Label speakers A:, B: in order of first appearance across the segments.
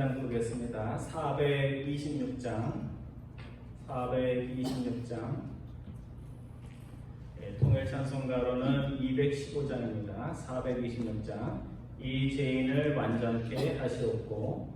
A: 장 보겠습니다. 426장. 통일 찬송가로는 215장입니다. 426장. 이 죄인을 완전케 하시옵고.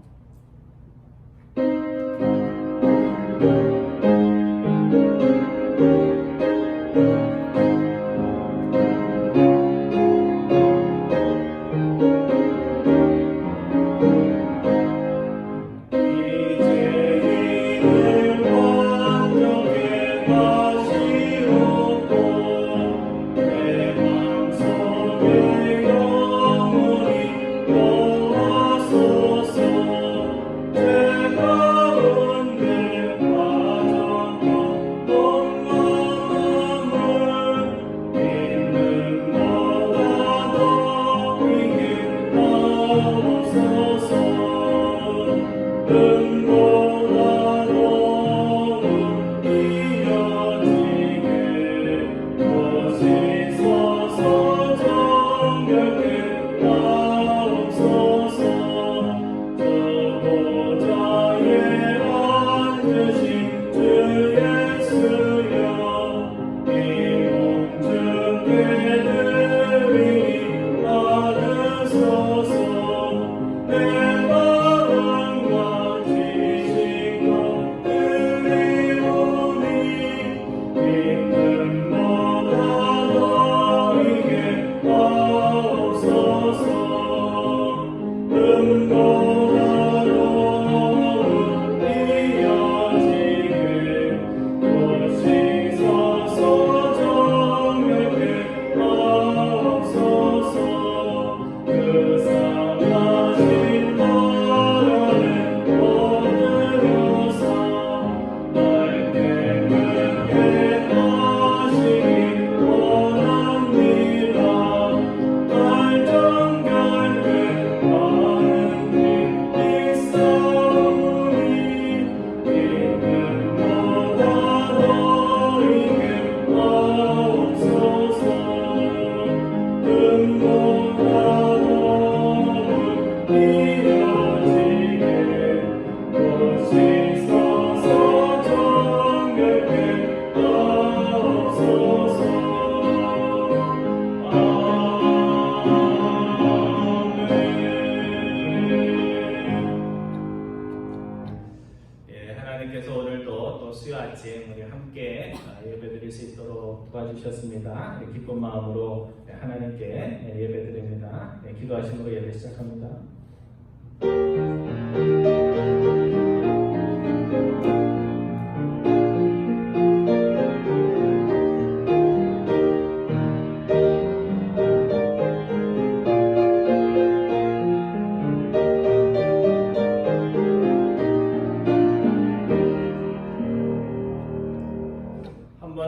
A: 하나님께서 오늘도 또 수요 아침 우리 함께 예배드릴 수 있도록 도와주셨습니다. 기쁜 마음으로 하나님께 예배드립니다. 기도하심으로 예배 시작합니다.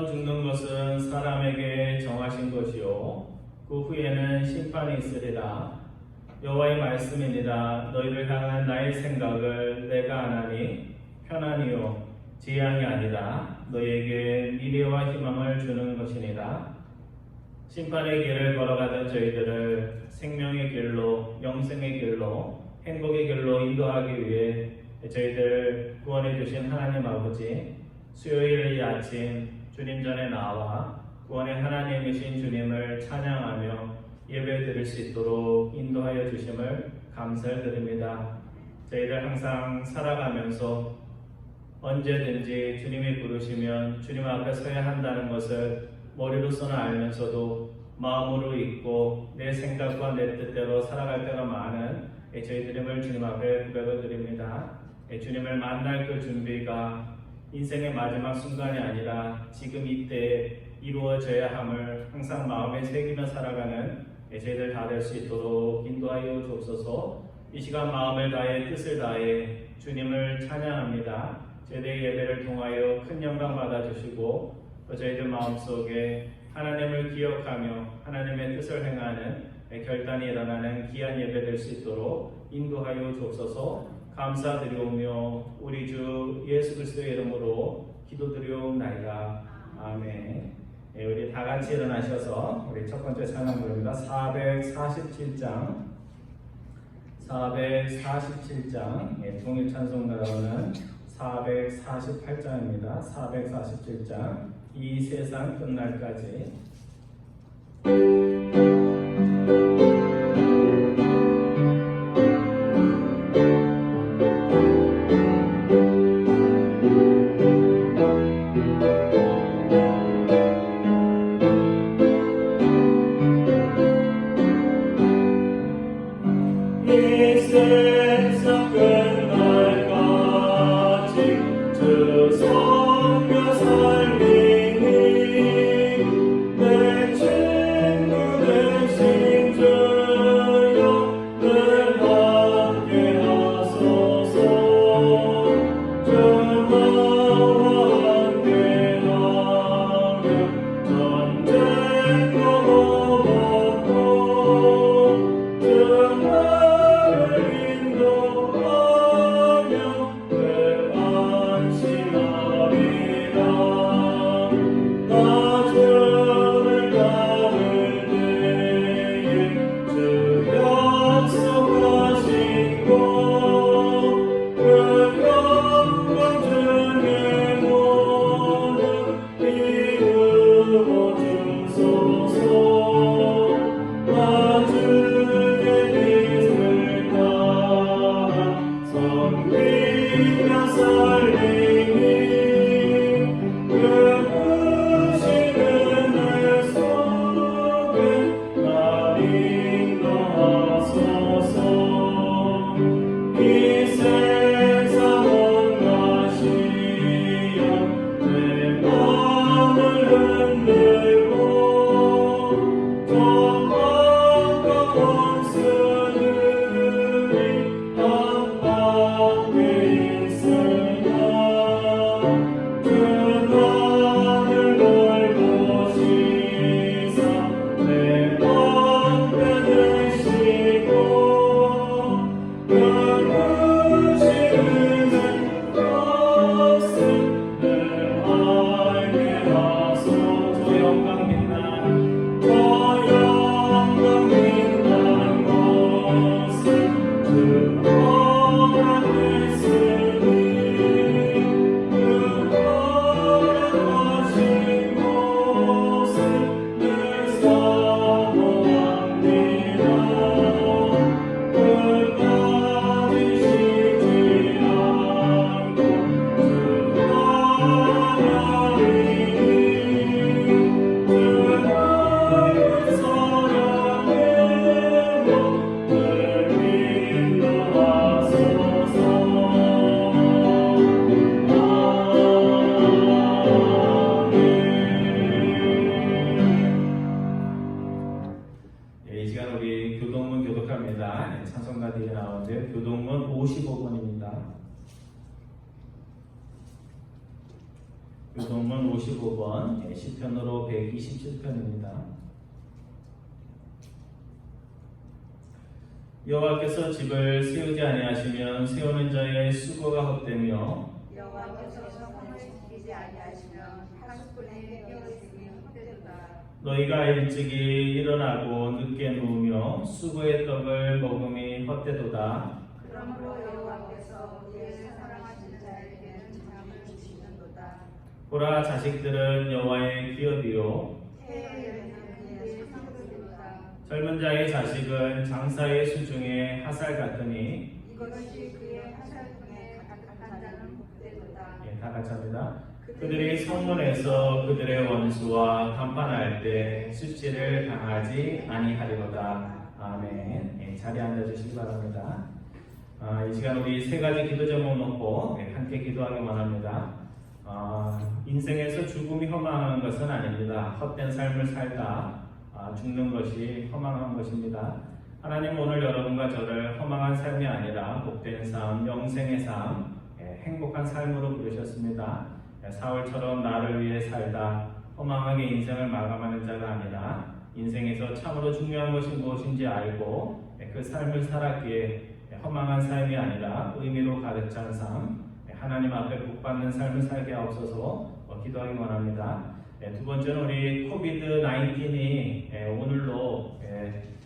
A: 죽는 것은 사람에게 정하신 것이요 그 후에는 심판이 있으리라. 여호와의 말씀이니라. 너희를 향한 나의 생각을 내가 아나니 편안히요 재앙이 아니라 너희에게 미래와 희망을 주는 것이니라. 심판의 길을 걸어가던 저희들을 생명의 길로, 영생의 길로, 행복의 길로 인도하기 위해 저희들 구원해 주신 하나님 아버지, 수요일 이 아침 주님 전에 나와 구원의 하나님이신 주님을 찬양하며 예배드릴 수 있도록 인도하여 주심을 감사를 드립니다. 저희들 항상 살아가면서 언제든지 주님이 부르시면 주님 앞에 서야 한다는 것을 머리로서는 알면서도 마음으로 잊고 내 생각과 내 뜻대로 살아갈 때가 많은 저희들임을 주님 앞에 고백을 드립니다. 주님을 만날 그 준비가 인생의 마지막 순간이 아니라 지금 이때 이루어져야 함을 항상 마음에 새기며 살아가는 저희들 다 될 수 있도록 인도하여 주옵소서. 이 시간 마음을 다해 뜻을 다해 주님을 찬양합니다. 저희들의 예배를 통하여 큰 영광 받아주시고 또 저희들 마음속에 하나님을 기억하며 하나님의 뜻을 행하는 결단이 일어나는 귀한 예배 될 수 있도록 인도하여 주옵소서. 감사드리오며 우리 주 예수 그리스도의 이름으로 기도드리옵나이다. 아멘. 우리 다 같이 일어나셔서 우리 첫 번째 찬양 부릅니다. 447장 447장, 통일 찬송가로는 448장입니다. 447장, 이 세상 끝날까지. 찬송가들이 나오는데 교동문 55번입니다. 교동문 55번, 시편으로 127편입니다. 여호와께서 집을 세우지 아니하시면 세우는 자의 수고가 헛되며
B: 여호와께서 성을 지키지 아니하시면 하수꾼에게 깨어있음이 헛되도다.
A: 너희가 일찍이 일어나고 늦게 누우며 수고의 떡을 먹음이 헛되도다.
B: 그러므로 여호와께서 그의 사랑하신 자에게는 잠을 주시는도다.
A: 보라, 자식들은 여호와의 기업이요
B: 태의 그의 상급이로다.
A: 젊은 자의 자식은 장사의 수중에 하살 같으니
B: 이것이 그의 화살꾼에 가득한 자는 복되도다.
A: 다 같이 합니다. 그들이 성문에서 그들의 원수와 간판할 때 수치를 당하지 아니하리로다. 아멘. 자리에 앉아주시기 바랍니다. 이 시간 우리 세 가지 기도 제목 놓고 함께 기도하기 원합니다. 인생에서 죽음이 허망한 것은 아닙니다. 헛된 삶을 살다 죽는 것이 허망한 것입니다. 하나님, 오늘 여러분과 저를 허망한 삶이 아니라 복된 삶, 영생의 삶, 행복한 삶으로 부르셨습니다. 사울처럼 나를 위해 살다 허망하게 인생을 마감하는 자가 아니라 인생에서 참으로 중요한 것이 무엇인지 알고 그 삶을 살았기에 허망한 삶이 아니라 의미로 가득 찬 삶, 하나님 앞에 복받는 삶을 살게 하옵소서 기도하기 원합니다. 두 번째는 우리 코비드-19이 오늘로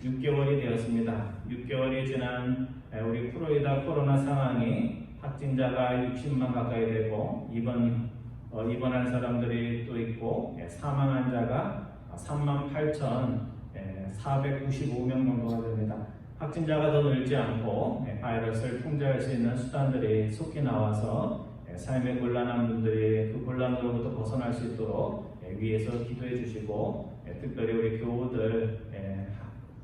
A: 6개월이 되었습니다. 6개월이 지난 우리 플로리다 코로나 상황이 확진자가 60만 가까이 되고 입원한 사람들이 또 있고 사망 환자가 38,495명 정도가 됩니다. 확진자가 더 늘지 않고 바이러스를 통제할 수 있는 수단들이 속히 나와서 삶의 곤란한 분들이 그 곤란으로부터 벗어날 수 있도록 위에서 기도해 주시고 특별히 우리 교우들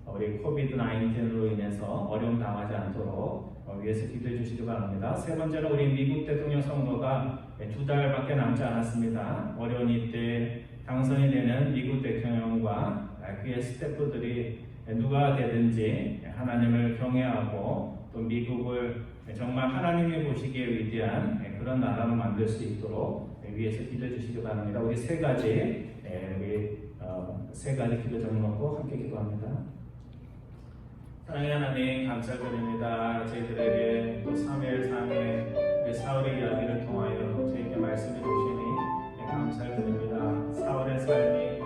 A: 우리 코비드-19로 인해서 어려움 당하지 않도록 위에서 기도해 주시기 바랍니다. 세 번째는 우리 미국 대통령 선거가 2달밖에 남지 않았습니다. 어려운 이때 당선이 되는 미국 대통령과 그의 스태프들이 누가 되든지 하나님을 경외하고 또 미국을 정말 하나님이 보시기에 위대한 그런 나라로 만들 수 있도록 위에서 기도해 주시기 바랍니다. 우리 세 가지 기도 정놓고 함께 기도합니다. 사랑의 하나님 감사드립니다. 저희들에게 또 3일 3일 우리 사울의 이야기를 통하여 저희에게 말씀해 주시니 감사드립니다. 사울의 삶이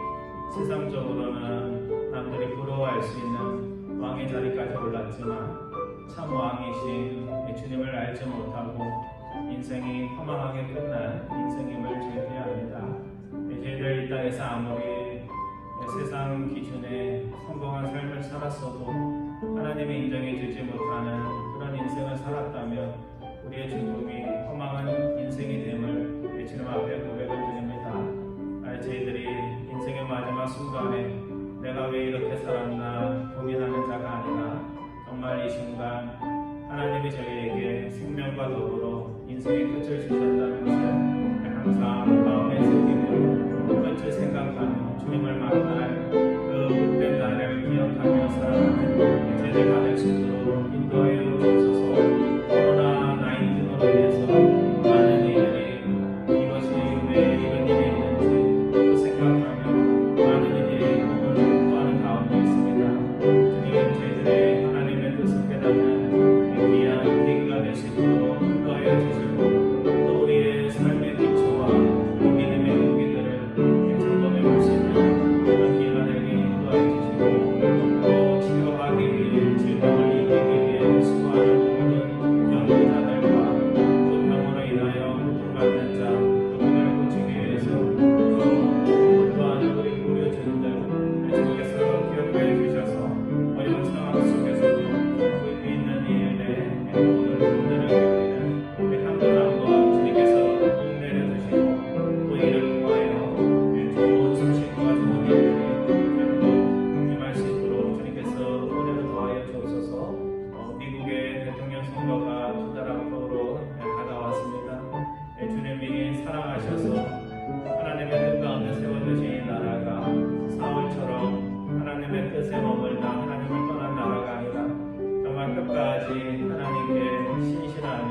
A: 세상적으로는 남들이 부러워할 수 있는 왕의 자리까지 올랐지만 참 왕이신 주님을 알지 못하고 인생이 허망하게 끝난 인생임을 저희들이 압니다. 저희들 이 땅에서 아무리 세상 기준에 성공한 삶을 살았어도 하나님이 인정해 주지 못하는 그런 인생을 살았다면 우리의 죽음이 허망한 인생이 됨을 주님 앞에 고백을 드립니다. 저희들이 인생의 마지막 순간에 내가 왜 이렇게 살았나 고민하는 자가 아니라 정말 이 순간 하나님이 저희에게 생명과 더불어 인생의 끝을 주셨다는 것을 항상 마음에 새기고 끝을 생각하며 주님을 만날 그 복된 날을 기억하며 살아가는 저희들 다될 수 있도록 인도하여 주소서. 코로나19으로 인해서 많은 이들이 이것이 왜 이런 일이 있는지 또 생각하며 많은 이들이 꿈을 구하는 가운데 있습니다. 주님 저희들의 하나님의 뜻을 깨닫는 귀한 계기가 될 수 있도록 인도하여 주시고 또 우리의 삶의 기초와 이 믿음의 무기들을 점검해 볼 수 있는 그런 기회가 되게 인도하여 주시고 또 치료하기 위해 질병을 이기기 위해 수고하는 모든 연구자들과 또 병으로 인하여 고통받는 자 또 그들을 고치기 위해서 또 또한 우리 의료진들 주께서 기억하여 주셔서 어려운 상황 속에서도 그 있는 일에 모든 분들을 위해 한분한분 주님께서 복 내려주시고 또 이를 통하여 좋은 소식과 좋은 일들이 또 임할 수 있도록 주님께서 은혜를 더하여 주옵소서. 미국의 대통령 선거가 2달 앞으로 다가왔습니다. 주님이 사랑하셔서 하나님의 뜻 가운데 세워주신 이 나라가 사울처럼 하나님의 뜻에 머물다 하나님을 떠난 나라가 아니라 정말 끝까지 하나님께 신실하며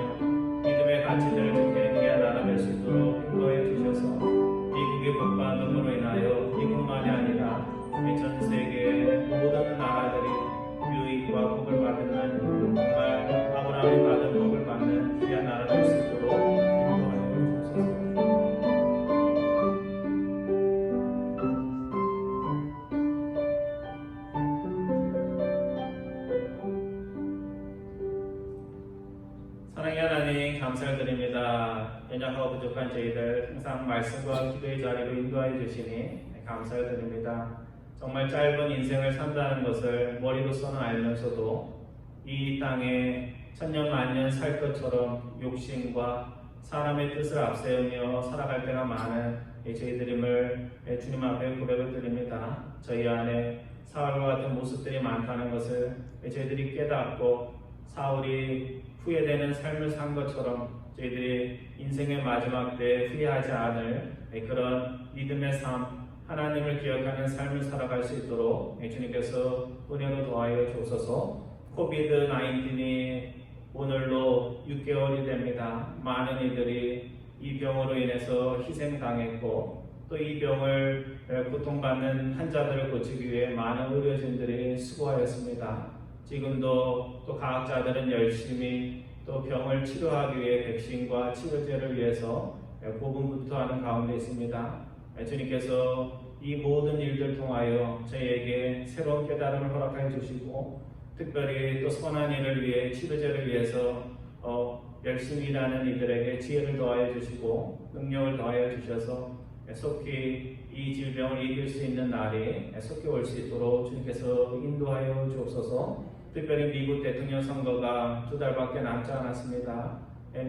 A: 믿음의 가치들을 지키는 귀한 나라 될 수 있도록 인도해 주셔서 미국의 복받음으로 인하여 미국만이 아니라 전 세계 모든 나라들이 유익과 복을 받는 정말 아브라함이 받은 복을 받는 귀한 나라 될 수 있도록 인도하여 주소서. 사랑의 하나님 감사를 드립니다. 연약하고 부족한 저희들 항상 말씀과 기도의 자리로 인도하여 주시니 감사를 드립니다. 정말 짧은 인생을 산다는 것을 머리로서는 알면서도 이 땅에 천년 만년 살 것처럼 욕심과 사람의 뜻을 앞세우며 살아갈 때가 많은 저희들임을 주님 앞에 고백을 드립니다. 저희 안에 사울과 같은 모습들이 많다는 것을 저희들이 깨닫고 사울이 후회되는 삶을 산 것처럼 저희들이 인생의 마지막 때 후회하지 않을 그런 믿음의 삶, 하나님을 기억하는 삶을 살아갈 수 있도록 주님께서 은혜로 도와여 주옵소서. 코비드-19이 오늘로 6개월이 됩니다. 많은 이들이 이 병으로 인해서 희생당했고 또 이 병을 고통받는 환자들을 고치기 위해 많은 의료진들이 수고하였습니다. 지금도 또 과학자들은 열심히 또 병을 치료하기 위해 백신과 치료제를 위해서 고군분투하는 가운데 있습니다. 주님께서 이 모든 일들 통하여 저희에게 새로운 깨달음을 허락하여 주시고 특별히 또 선한 일을 위해 치료제를 위해서 열심히 일하는 이들에게 지혜를 더하여 주시고 능력을 더하여 주셔서 속히 이 질병을 이길 수 있는 날이 속히 올 수 있도록 주님께서 인도하여 주옵소서. 특별히 미국 대통령 선거가 2달밖에 남지 않았습니다.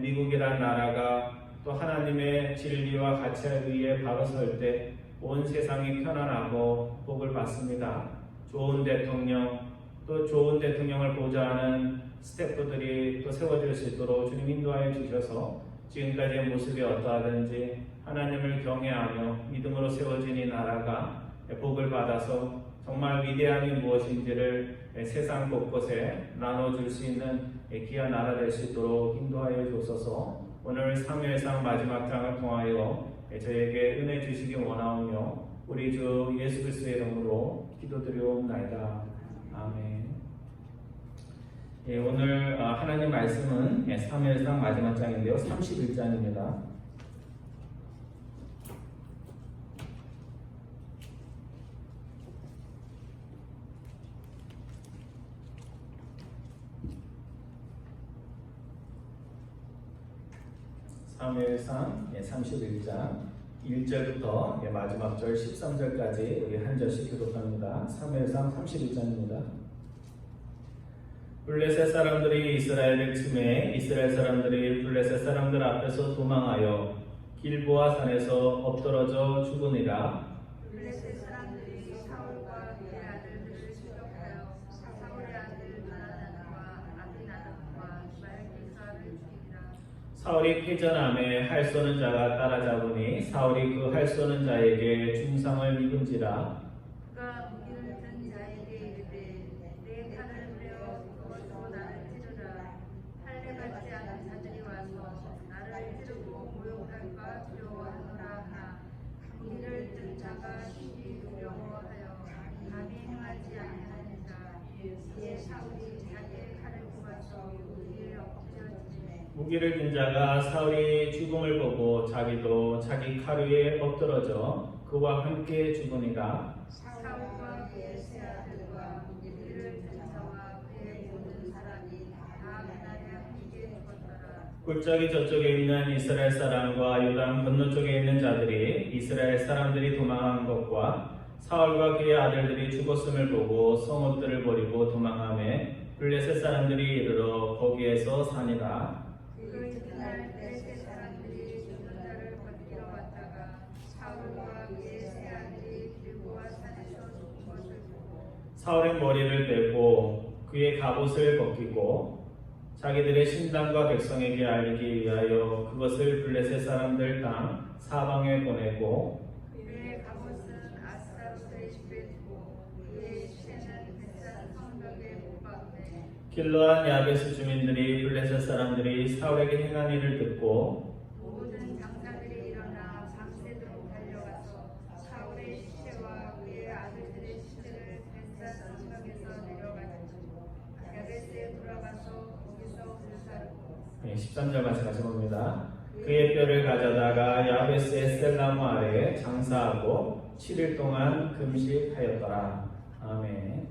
A: 미국이란 나라가 또 하나님의 진리와 가치에 의해 바로 설 때 온 세상이 편안하고 복을 받습니다. 좋은 대통령, 또 좋은 대통령을 보좌하는 스태프들이 또 세워질 수 있도록 주님 인도하여 주셔서 지금까지의 모습이 어떠하든지 하나님을 경외하며 믿음으로 세워진 이 나라가 복을 받아서 정말 위대함이 무엇인지를 세상 곳곳에 나눠줄 수 있는 귀한 나라 될 수 있도록 인도하여 주옵소서. 오늘 사무엘상 마지막 장을 통하여 저에게 은혜 주시기 원하오며 우리 주 예수 그리스도의 이름으로 기도드리옵나이다. 아멘. 오늘 하나님 말씀은 사무엘상 마지막 장인데요, 31장입니다. 사무엘상 31장 1절부터 마지막 절 13절까지 우리 한 절씩 교독합니다. 사무엘상 31장입니다. 블레셋 사람들이 이스라엘을 침해 이스라엘 사람들이 블레셋 사람들 앞에서 도망하여 길보아 산에서 엎드러져 죽으니라.
B: 블레셋 사람들이 사울과 그의 아들들을 추격하여 사울의 아들 바나단과 아비나답과 말기사를 죽이니라.
A: 사울이 패전함에 할 쏘는 자가 따라잡으니 사울이 그 할 쏘는 자에게 중상을 입은지라.
B: 그가 무기를 든 자에게 이르되 내 칼을 베어 그것으로 나를 찌르라. 할례 받지 않은 자들이 와서 나를 찌르고 모욕할까 두려워하노라 하나 무기를 든 자가 심히 두려워하여 감히 행하지 아니하니라. 이에 사울이 자기의 칼을 뽑아서 무기를 엎드려지매
A: 무기를 든 자가 사울이 죽음을 보고 자기도 자기 칼 위에 엎드러져 그와 함께 죽으니라.
B: 사울과 그의 세 아들과 무기를 든 자와 그의 모든 사람이 다 그날에 함께 죽었더라.
A: 골짜기 저쪽에 있는 이스라엘 사람과 요단 건너쪽에 있는 자들이 이스라엘 사람들이 도망한 것과 사울과 그의 아들들이 죽었음을 보고 성읍들을 버리고 도망하며 블레셋 사람들이 이르러 거기에서 사니라.
B: 그 이튿날 블레셋 사람들이 죽은 자를 건기러 왔다가 사울과 그의 세 아들이 길보아 산에서 죽은 것을 보고
A: 사울의 머리를 떼고 그의 갑옷을 벗기고 자기들의 신당과 백성에게 알리기 위하여 그것을 블레셋 사람들 땅 사방에 보내고
B: 그의 갑옷은 아스타로스의 집에 두고 그의 시체는 벳산 성벽에 못 박되
A: 길르한 야베스 주민들이 블레셋 사람들이 사울에게 행한 일을 듣고
B: 모든 장사들이 일어나 밤새도록 달려가서 사울의 시체와 그의 아들들의 시체를 벳산 성벽에서 내려가지고 야베스에 돌아가서 거기서 불사르고
A: 13절 말씀 같이 봅니다. 그의 뼈를 가져다가 야베스의 셀나무 아래에 장사하고 7일 동안 금식하였더라. 아멘.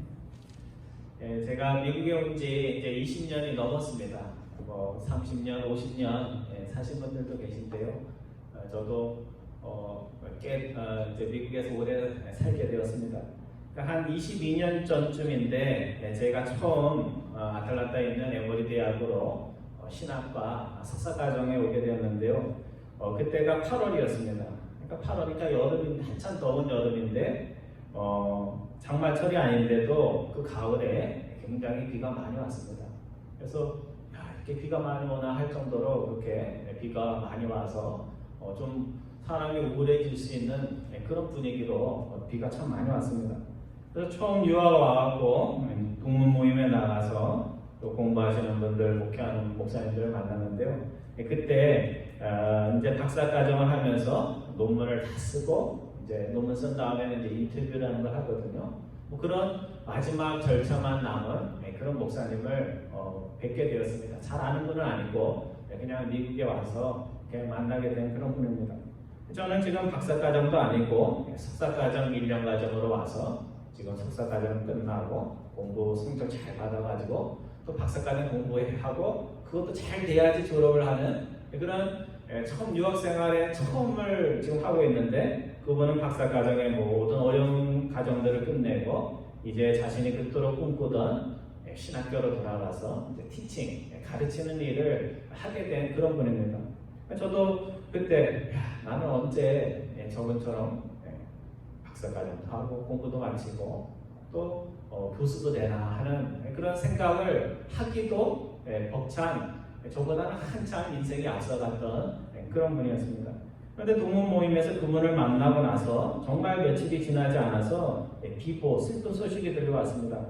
A: 제가 미국에 온 지 이제 20년이 넘었습니다. 30년, 50년 사신 분들도 계신데요. 저도 꽤 이제 미국에서 오래 살게 되었습니다. 그러니까 한 22년 전쯤인데 제가 처음 아틀란타에 있는 에머리 대학으로 신학과 석사과정에 오게 되었는데요. 그때가 8월이었습니다. 그러니까 8월이니까 여름인데 한참 더운 여름인데 장마철이 아닌데도 그 가을에 굉장히 비가 많이 왔습니다. 그래서 이렇게 비가 많이 오나 할 정도로 그렇게 비가 많이 와서 좀 사람이 우울해질 수 있는 그런 분위기로 비가 참 많이 왔습니다. 그래서 처음 유학 와갖고 동문 모임에 나가서 또 공부하시는 분들, 목회하는 목사님들을 만났는데요. 그때 이제 박사과정을 하면서 논문을 다 쓰고 이제 논문 쓴 다음에는 이제 인터뷰라는 걸 하거든요. 뭐 그런 마지막 절차만 남은 그런 목사님을 뵙게 되었습니다. 잘 아는 분은 아니고 그냥 미국에 와서 그냥 만나게 된 그런 분입니다. 저는 지금 박사과정도 아니고 석사과정 1년 과정으로 와서 지금 석사과정 끝나고 공부 성적 잘 받아가지고 또 박사과정 공부하고 그것도 잘 돼야지 졸업을 하는 그런 처음 유학생활의 처음을 지금 하고 있는데 그분은 박사과정의 모든 어려운 과정들을 끝내고 이제 자신이 그토록 꿈꾸던 신학교로 돌아가서 이제 티칭, 가르치는 일을 하게 된 그런 분입니다. 저도 그때 나는 언제 저분처럼 박사과정도 하고 공부도 마치고 또 교수도 되나 하는 그런 생각을 하기도 벅찬 저보다는 한참 인생이 앞서갔던 그런 분이었습니다. 그런데 동문 모임에서 그분을 만나고 나서 정말 며칠이 지나지 않아서 비보, 슬픈 소식이 들려왔습니다.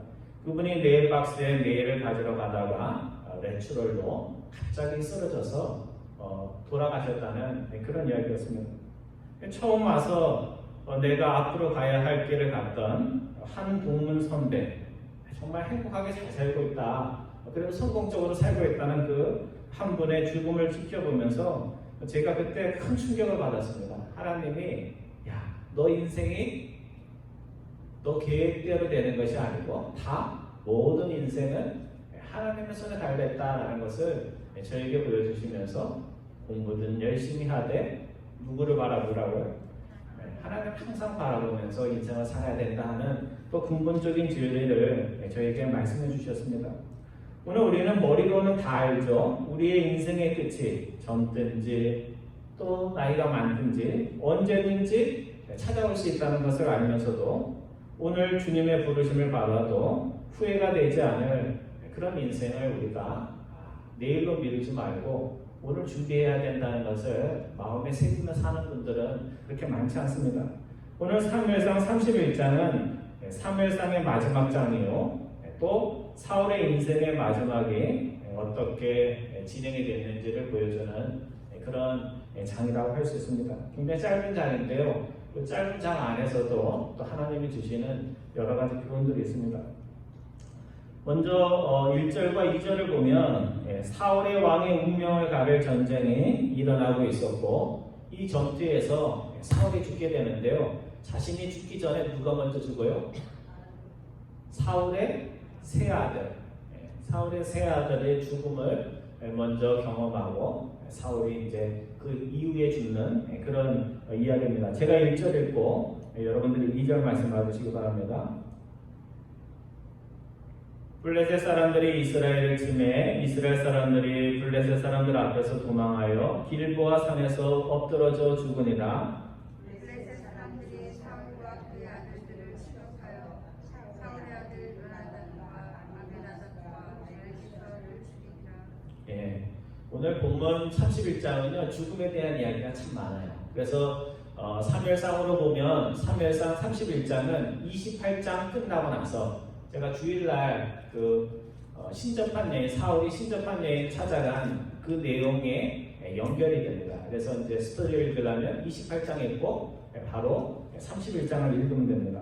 A: 그분이 메일 박스에 메일을 가지러 가다가 레츄럴로 갑자기 쓰러져서 돌아가셨다는 그런 이야기였습니다. 처음 와서 내가 앞으로 가야 할 길을 갔던 한 동문 선배, 정말 행복하게 잘 살고 있다, 그래도 성공적으로 살고 있다는 그 한 분의 죽음을 지켜보면서 제가 그때 큰 충격을 받았습니다. 하나님이 너 인생이 너 계획대로 되는 것이 아니고 다 모든 인생은 하나님의 손에 달려있다라는 것을 저에게 보여주시면서 공부든 열심히 하되 누구를 바라보라고요? 하나님 항상 바라보면서 인생을 살아야 된다 하는 또 근본적인 진리를 저에게 말씀해 주셨습니다. 오늘 우리는 머리로는 다 알죠. 우리의 인생의 끝이 젊든지 또 나이가 많든지 언제든지 찾아올 수 있다는 것을 알면서도 오늘 주님의 부르심을 받아도 후회가 되지 않을 그런 인생을 우리가 내일로 미루지 말고 오늘 준비해야 된다는 것을 마음에 새기며 사는 분들은 그렇게 많지 않습니다. 오늘 사무엘상 31장은 사무엘상의 마지막 장이요, 또 사울의 인생의 마지막이 어떻게 진행이 됐는지를 보여주는 그런 장이라고 할 수 있습니다. 굉장히 짧은 장인데요, 그 짧은 장 안에서도 또 하나님이 주시는 여러 가지 교훈들이 있습니다. 먼저 1절과 2절을 보면 사울의 왕의 운명을 가릴 전쟁이 일어나고 있었고 이 전투에서 사울이 죽게 되는데요, 자신이 죽기 전에 누가 먼저 죽어요? 사울의 세 아들, 사울의 세 아들의 죽음을 먼저 경험하고 사울이 이제 그 이후에 죽는 그런 이야기입니다. 제가 1절 읽고 여러분들이 2절 말씀 봐주시기 바랍니다. 블레셋 사람들이 이스라엘을 침해 이스라엘 사람들이 블레셋 사람들 앞에서 도망하여 길보아 산에서 엎드러져 죽으니라.
B: 블레셋 사람들이 사울과 그의 아들들을 추격하여 사울의 아들 요나단과 아비나답과 엘기서를 죽이니라.
A: 오늘 본문 31장은요 죽음에 대한 이야기가 참 많아요. 그래서 사무엘상으로 보면 사무엘상 31장은 28장 끝나고 나서 제가 주일날 신접한 여인, 사울이 신접한 여인 찾아간 그 내용에 연결이 됩니다. 그래서 이제 스토리를 읽으려면 28장 읽고 바로 31장을 읽으면 됩니다.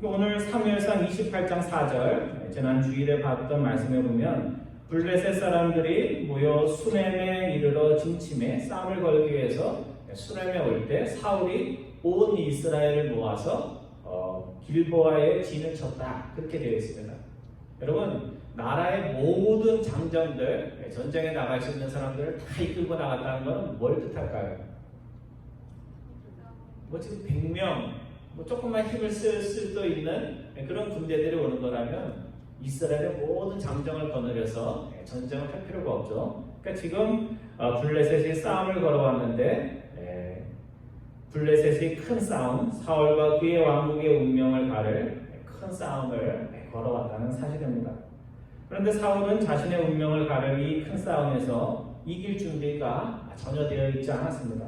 A: 오늘 사무엘상 28장 4절, 지난 주일에 봤던 말씀에 보면 블레셋 사람들이 모여 수넴에 이르러 진침해 싸움을 걸기 위해서 수넴에 올 때 사울이 온 이스라엘을 모아서 길보아에 진을 쳤다, 그렇게 되어 있습니다. 여러분, 나라의 모든 장정들, 전쟁에 나갈 수 있는 사람들을 다 이끌고 나갔다는 것은 뭘 뜻할까요? 지금 100명, 조금만 힘을 쓸 수도 있는 그런 군대들이 오는 거라면 이스라엘의 모든 장정을 거느려서 전쟁을 할 필요가 없죠. 그러니까 지금 블레셋이 싸움을 걸어왔는데 블레셋이 큰 싸움, 사울과 그의 왕국의 운명을 가를 큰 싸움을 걸어왔다는 사실입니다. 그런데 사울은 자신의 운명을 가를 이 큰 싸움에서 이길 준비가 전혀 되어 있지 않았습니다.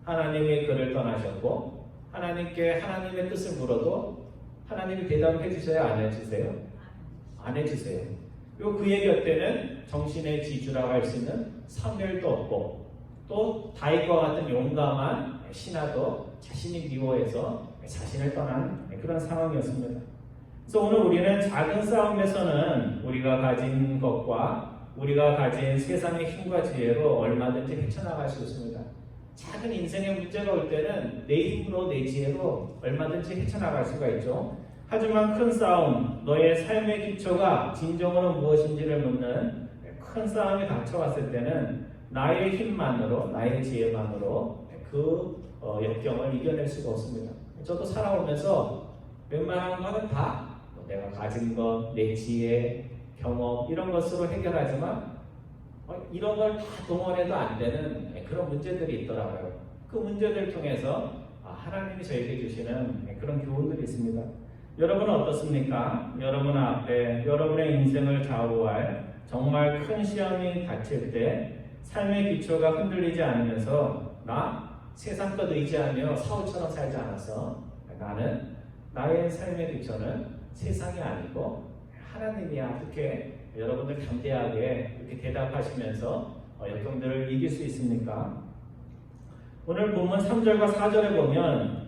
A: 하나님이 그를 떠나셨고 하나님께 하나님의 뜻을 물어도 하나님이 대답해 주세요, 안 해주세요? 안 해주세요. 그리고 그의 곁에는 정신의 지주라고 할 수 있는 사무엘도 없고 또 다윗과 같은 용감한 신하도 자신이 미워해서 자신을 떠난 그런 상황이었습니다. 그래서 오늘 우리는 작은 싸움에서는 우리가 가진 것과 우리가 가진 세상의 힘과 지혜로 얼마든지 헤쳐나갈 수 있습니다. 작은 인생의 문제가 올 때는 내 힘으로 내 지혜로 얼마든지 헤쳐나갈 수가 있죠. 하지만 큰 싸움, 너의 삶의 기초가 진정으로 무엇인지를 묻는 큰 싸움이 닥쳐왔을 때는 나의 힘만으로, 나의 지혜만으로 그 역경을 이겨낼 수가 없습니다. 저도 살아오면서 웬만한 거는 다 내가 가진 것, 내 지혜, 경험 이런 것으로 해결하지만 이런 걸 다 동원해도 안 되는 그런 문제들이 있더라고요. 그 문제들 통해서 하나님이 저에게 주시는 그런 교훈들이 있습니다. 여러분은 어떻습니까? 여러분 앞에 여러분의 인생을 좌우할 정말 큰 시험이 닥칠 때 삶의 기초가 흔들리지 않으면서 나 세상 것 의지하며 사울처럼 살지 않아서 나는 나의 삶의 기초는 세상이 아니고 하나님이야. 이렇게 여러분들 담대하게 이렇게 대답하시면서 역경들을 이길 수 있습니까? 오늘 본문 3절과 4절에 보면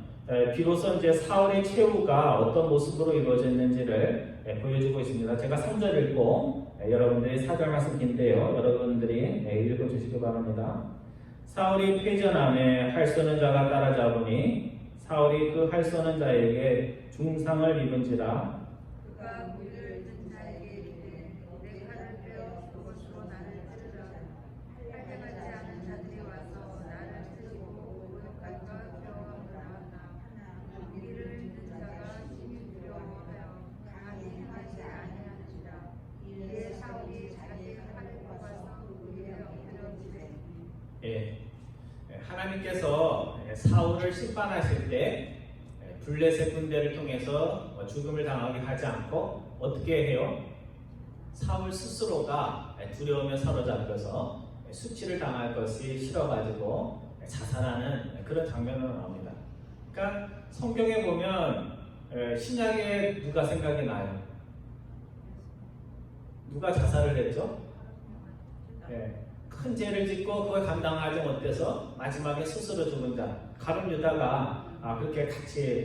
A: 비로소 이제 사울의 최후가 어떤 모습으로 이루어졌는지를 보여주고 있습니다. 제가 3절 읽고 여러분들이 4절 말씀 긴데요. 여러분들이 읽어주시기 바랍니다. 사울이 패전함에 활 쏘는 자가 따라잡으니 사울이 그 활 쏘는 자에게 중상을 입은지라.
B: 그가 무기를 든 자에게 이르되 내 칼을 빼어 그것으로 나를 찌르라. 할례받지 않은 자들이 와서 나를 찌르고 모욕할까 두려워하노라. 무기를 든 자가 심히 두려워하여 가만히 행하지 아니하는지라. 이에 사울이 자기의 칼을 뽑아서 무기에 엎드려 지되
A: 하나님께서 사울을 심판하실 때 블레셋 군대를 통해서 죽음을 당하게 하지 않고 어떻게 해요? 사울 스스로가 두려움에 사로잡혀서 수치를 당할 것이 싫어가지고 자살하는 그런 장면으로 나옵니다. 그러니까 성경에 보면 신약에 누가 생각이 나요? 누가 자살을 했죠? 큰 죄를 짓고 그걸 감당하지 못해서 마지막에 스스로 죽은 자 가룟 유다가 그렇게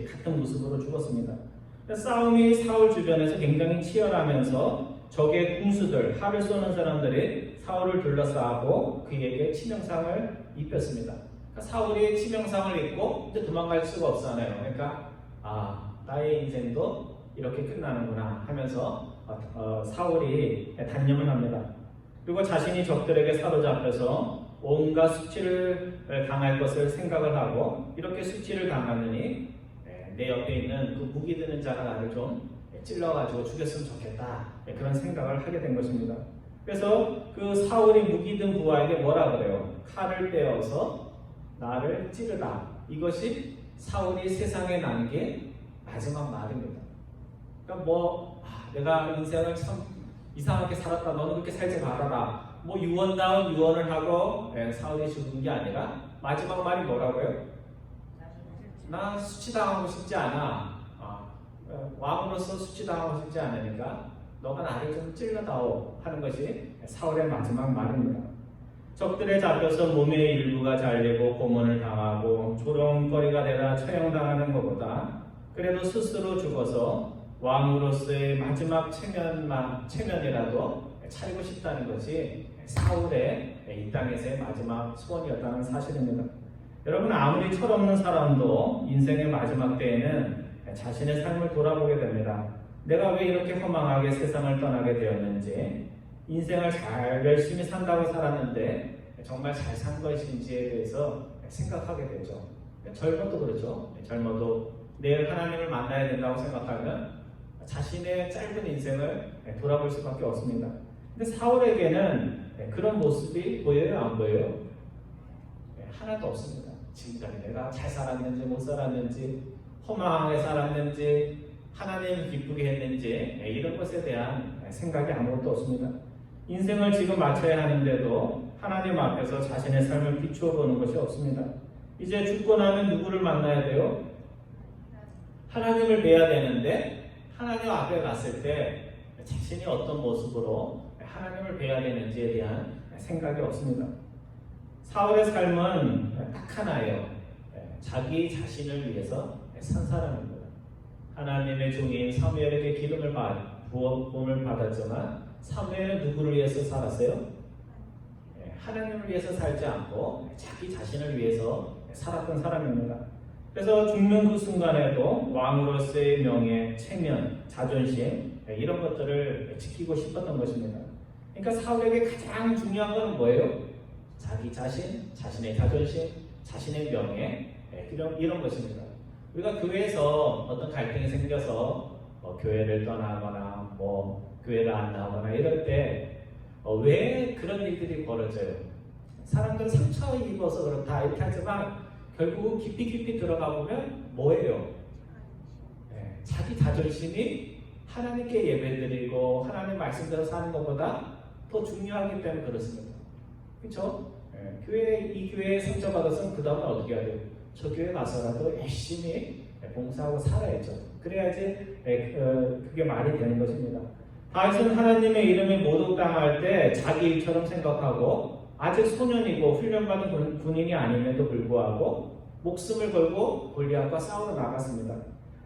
A: 같은 모습으로 죽었습니다. 싸움이 사울 주변에서 굉장히 치열하면서 적의 군수들, 활을 쏘는 사람들이 사울을 둘러싸고 그에게 치명상을 입혔습니다. 그러니까 사울이 치명상을 입고 이제 도망갈 수가 없잖아요. 그러니까 나의 인생도 이렇게 끝나는구나 하면서 사울이 단념을 합니다. 그리고 자신이 적들에게 사로잡혀서 온갖 수치를 당할 것을 생각을 하고 이렇게 수치를 당하느니 내 옆에 있는 그 무기 드는 자가 나를 좀 찔러가지고 죽였으면 좋겠다 그런 생각을 하게 된 것입니다. 그래서 그 사울이 무기 든 부하에게 뭐라 그래요? 칼을 떼어서 나를 찌르다. 이것이 사울이 세상에 남긴 마지막 말입니다. 그러니까 내가 인생을 참 이상하게 살았다. 너는 그렇게 살지 말아라. 유언다운 유언을 하고 사울이 죽은 게 아니라 마지막 말이 뭐라고요? 나 수치당하고 싶지 않아. 왕으로서 수치당하고 싶지 않으니까 너가 나를 좀 찔러다오 하는 것이 사울의 마지막 말입니다. 적들에 잡혀서 몸의 일부가 잘리고 고문을 당하고 조롱거리가 되다 처형당하는 것보다 그래도 스스로 죽어서 왕으로서의 마지막 체면이라도 차리고 싶다는 것이 사울의 이 땅에서의 마지막 소원이었다는 사실입니다. 여러분 아무리 철없는 사람도 인생의 마지막 때에는 자신의 삶을 돌아보게 됩니다. 내가 왜 이렇게 허망하게 세상을 떠나게 되었는지, 인생을 잘 열심히 산다고 살았는데 정말 잘 산 것인지에 대해서 생각하게 되죠. 젊어도 그렇죠. 젊어도 내일 하나님을 만나야 된다고 생각하면 자신의 짧은 인생을 돌아볼 수밖에 없습니다. 근데 사울에게는 그런 모습이 보여요? 안 보여요? 하나도 없습니다. 지금까지 내가 잘 살았는지 못 살았는지 허망하게 살았는지 하나님을 기쁘게 했는지 이런 것에 대한 생각이 아무것도 없습니다. 인생을 지금 마쳐야 하는데도 하나님 앞에서 자신의 삶을 비추어 보는 것이 없습니다. 이제 죽고 나면 누구를 만나야 돼요? 하나님을 뵈야 되는데 하나님 앞에 갔을 때 자신이 어떤 모습으로 하나님을 뵈야 되는지에 대한 생각이 없습니다. 사울의 삶은 딱 하나예요. 자기 자신을 위해서 산 사람입니다. 하나님의 종인 사무엘에게 기름을 부음을 받았지만 사무엘은 누구를 위해서 살았어요? 하나님을 위해서 살지 않고 자기 자신을 위해서 살았던 사람입니다. 그래서 죽는 그 순간에도 왕으로서의 명예, 체면, 자존심 이런 것들을 지키고 싶었던 것입니다. 그러니까 사울에게 가장 중요한 건 뭐예요? 자기 자신, 자신의 자존심, 자신의 명예 이런 것입니다. 우리가 교회에서 어떤 갈등이 생겨서 교회를 떠나거나 교회를 안 나오거나 이럴 때 왜 그런 일들이 벌어져요? 사람들은 상처 입어서 그렇다 이렇게 하지만 결국 깊이 들어가 보면 뭐예요? 자기 자존심이 하나님께 예배드리고 하나님 말씀대로 사는 것보다 더 중요하기 때문에 그렇습니다. 그렇죠? 이 교회에 상처받았으면 그 다음에 어떻게 해야 돼요? 저 교회 가서라도 열심히 봉사하고 살아야죠. 그래야지 그게 말이 되는 것입니다. 다윗은 하나님의 이름에 모독당할 때 자기 일처럼 생각하고 아직 소년이고 훈련받은 군인이 아님에도 불구하고 목숨을 걸고 골리앗과 싸우러 나갔습니다.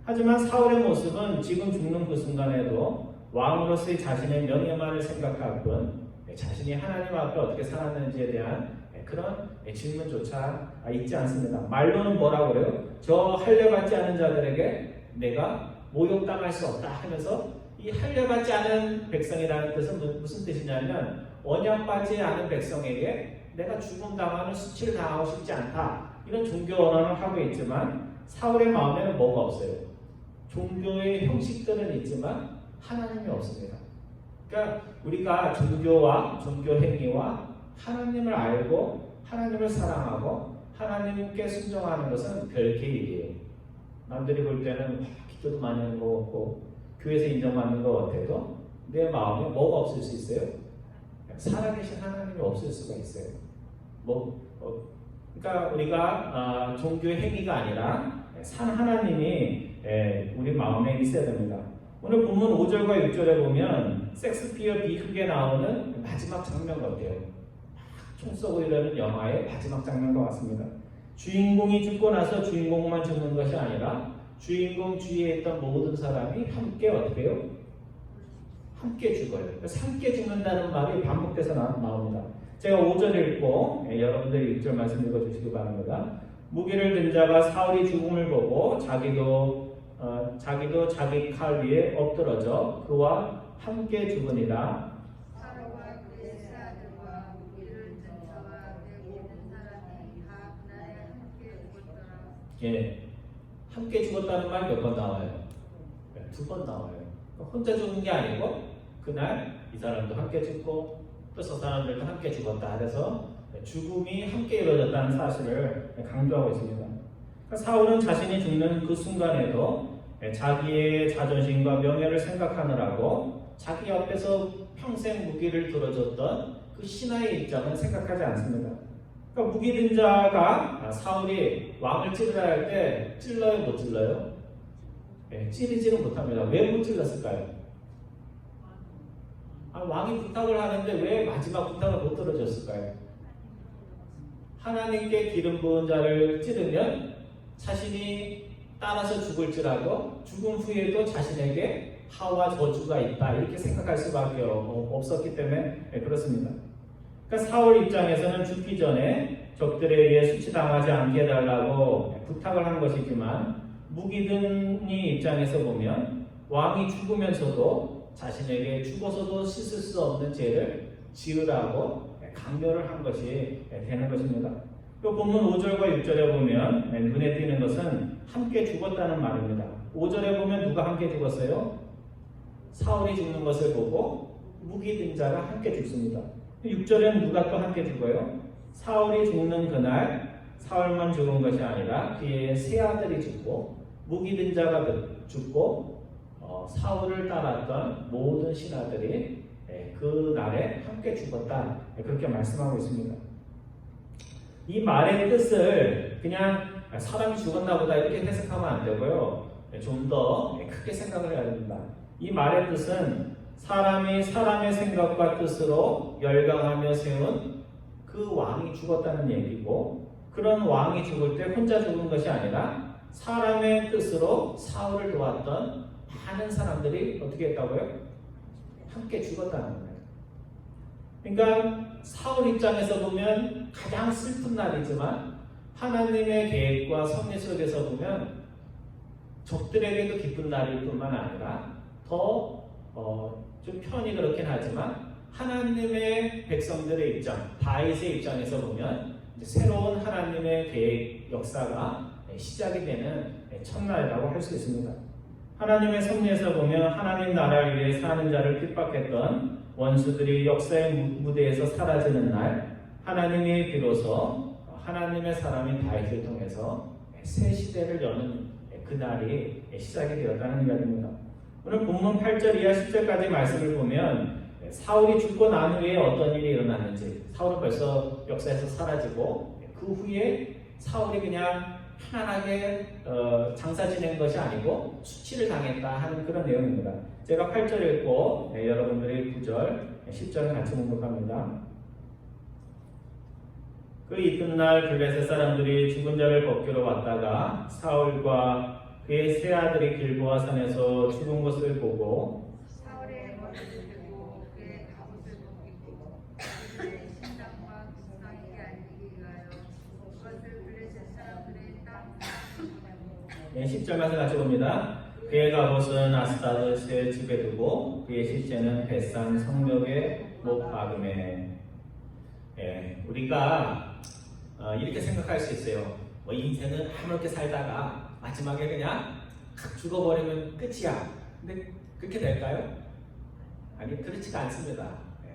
A: 하지만 사울의 모습은 지금 죽는 그 순간에도 왕으로서의 자신의 명예만을 생각할 뿐 자신이 하나님 앞에 어떻게 살았는지에 대한 그런 질문조차 있지 않습니다. 말로는 뭐라고 그래요? 저 할례받지 않은 자들에게 내가 모욕당할 수 없다 하면서 이 할례받지 않은 백성이라는 뜻은 무슨 뜻이냐면 언약받지 않은 백성에게 내가 죽음당하는 수치를 당하고 싶지 않다 이런 종교 언어를 하고 있지만 사울의 마음에는 뭐가 없어요? 종교의 형식들은 있지만 하나님이 없습니다. 그러니까 우리가 종교와 종교 행위와 하나님을 알고 하나님을 사랑하고 하나님께 순종하는 것은 별개의 일이에요. 남들이 볼 때는 기도도 많이 하는 것 같고 교회에서 인정받는 것 같아도 내 마음에 뭐가 없을 수 있어요? 살아계신 하나님이 없을 수가 있어요. 그러니까 우리가 종교 행위가 아니라 산 하나님이 우리 마음에 있어야 됩니다. 오늘 본문 5절과 6절에 보면 섹스피어 비극에 나오는 마지막 장면 같아요. 총 쏘고 이러는 영화의 마지막 장면과 같습니다. 주인공이 죽고 나서 주인공만 죽는 것이 아니라 주인공 주위에 있던 모든 사람이 함께 어떻게 해요? 함께 죽어요. 그래서 함께 죽는다는 말이 반복돼서 나옵니다. 제가 5절 읽고 여러분들이 6절 말씀 읽어주시기 바랍니다. 무기를 든 자가 사울이 죽음을 보고 자기도 자기 칼 위에 엎드러져 그와 함께 죽으니라.
B: 사울과 그의 세 아들과 무기를 든 자와 내 모든 사람이 다 그날에 함께 죽었더라.
A: 함께 죽었다는 말 몇 번 나와요? 2번 나와요. 혼자 죽은 게 아니고 그날 이 사람도 함께 죽고 또 저 사람들도 함께 죽었다. 그래서 죽음이 함께 이루어졌다는 사실을 강조하고 있습니다. 사울은 자신이 죽는 그 순간에도 자기의 자존심과 명예를 생각하느라고 자기 앞에서 평생 무기를 들어줬던 그 신하의 입장은 생각하지 않습니다. 그러니까 무기 든 자가 사울이 왕을 찌르려 할 때 찔러요, 못 찔러요? 찌르지는 못합니다. 왜 못 찔렀을까요? 왕이 부탁을 하는데 왜 마지막 부탁을 못 들어줬을까요? 하나님께 기름 부은 자를 찌르면 자신이 따라서 죽을지라도 죽음 후에도 자신에게 하와 저주가 있다 이렇게 생각할 수밖에 없었기 때문에 그렇습니다. 그러니까 사울 입장에서는 죽기 전에 적들에 의해 수치당하지 않게 해달라고 부탁을 한 것이지만 무기든이 입장에서 보면 왕이 죽으면서도 자신에게 죽어서도 씻을 수 없는 죄를 지으라고 강요를 한 것이 되는 것입니다. 또 본문 5절과 6절에 보면 눈에 띄는 것은 함께 죽었다는 말입니다. 5절에 보면 누가 함께 죽었어요? 사울이 죽는 것을 보고 무기 든 자가 함께 죽습니다. 6절에는 누가 또 함께 죽어요? 사울이 죽는 그날 사울만 죽은 것이 아니라 그의 세 아들이 죽고 무기 든 자가 죽고 사울을 따랐던 모든 신하들이 그 날에 함께 죽었다 그렇게 말씀하고 있습니다. 이 말의 뜻을 그냥 사람이 죽었나 보다 이렇게 해석하면 안 되고요. 좀 더 크게 생각을 해야 됩니다. 이 말의 뜻은 사람이 사람의 생각과 뜻으로 열강하며 세운 그 왕이 죽었다는 얘기고 그런 왕이 죽을 때 혼자 죽은 것이 아니라 사람의 뜻으로 사울을 도왔던 많은 사람들이 어떻게 했다고요? 함께 죽었다는 거예요. 그러니까 사울 입장에서 보면 가장 슬픈 날이지만 하나님의 계획과 섭리 속에서 보면 적들에게도 기쁜 날일 뿐만 아니라 좀 편히 그렇긴 하지만 하나님의 백성들의 입장, 다윗의 입장에서 보면 새로운 하나님의 계획 역사가 시작이 되는 첫날이라고 할 수 있습니다. 하나님의 섭리에서 보면 하나님 나라를 위해 사는 자를 핍박했던 원수들이 역사의 무대에서 사라지는 날, 하나님이 비로소 하나님의 사람인 다윗을 통해서 새 시대를 여는 그날이 시작이 되었다는 이야기입니다. 오늘 본문 8절 이하 10절까지 말씀을 보면 사울이 죽고 난 후에 어떤 일이 일어났는지, 사울은 벌써 역사에서 사라지고 그 후에 사울이 그냥 편안하게 장사 지낸 것이 아니고 수치를 당했다 하는 그런 내용입니다. 제가 8절 읽고 여러분들이 9절, 10절을 같이 공독합니다. 그 이튿날 블레셋 사람들이 죽은 자를 벗기러 왔다가 사울과 그의 세 아들이 길보아 산에서 죽은 것을 보고
B: 사울의 머리를 들고 그의 갑옷을 벗기고 그의 심장과 구상에게 알리기 위하여 그것을 블레셋 사람들의 땅
A: 10절 말씀 같이 봅니다. 그의 갑옷은 아스타롯의 집에 두고 그의 시체는 벳산 성벽에 못 박음에. 우리가 이렇게 생각할 수 있어요. 인생은 아무렇게 살다가 마지막에 그냥 죽어버리면 끝이야. 근데 그렇게 될까요? 아니, 그렇지가 않습니다.